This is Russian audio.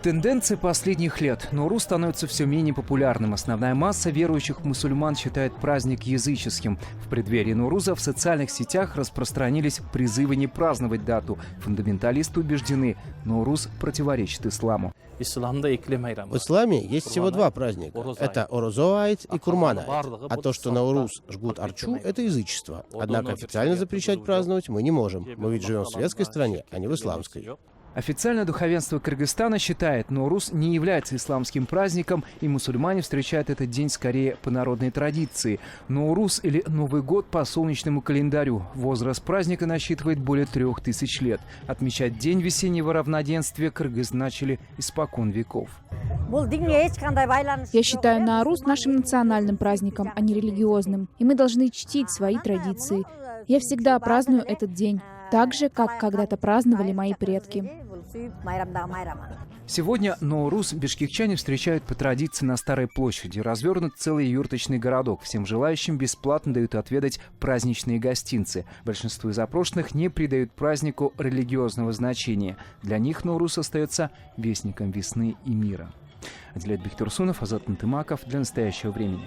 Тенденция последних лет. Ноурус становится все менее популярным. Основная масса верующих мусульман считает праздник языческим. В преддверии Ноуруза в социальных сетях распространились призывы не праздновать дату. Фундаменталисты убеждены, Ноурус противоречит исламу. В исламе есть всего два праздника. Это Орозо-айт и Курман-айт. А то, что Ноурус жгут арчу, это язычество. Однако официально запрещать праздновать мы не можем. Мы ведь живем в светской стране, а не в исламской. Официальное духовенство Кыргызстана считает, Ноурус не является исламским праздником, и мусульмане встречают этот день скорее по народной традиции. Ноурус или Новый год по солнечному календарю. Возраст праздника насчитывает более 3000 лет. Отмечать День весеннего равноденствия кыргызы начали испокон веков. Я считаю Ноурус нашим национальным праздником, а не религиозным. И мы должны чтить свои традиции. Я всегда праздную этот день, так же, как когда-то праздновали мои предки. Сегодня Ноурус бишкекчане встречают по традиции на Старой площади. Развернут целый юрточный городок. Всем желающим бесплатно дают отведать праздничные гостинцы. Большинство из опрошенных не придают празднику религиозного значения. Для них Ноурус остается вестником весны и мира. Адилет Бехтурсунов, Азат Антымаков. Для настоящего времени.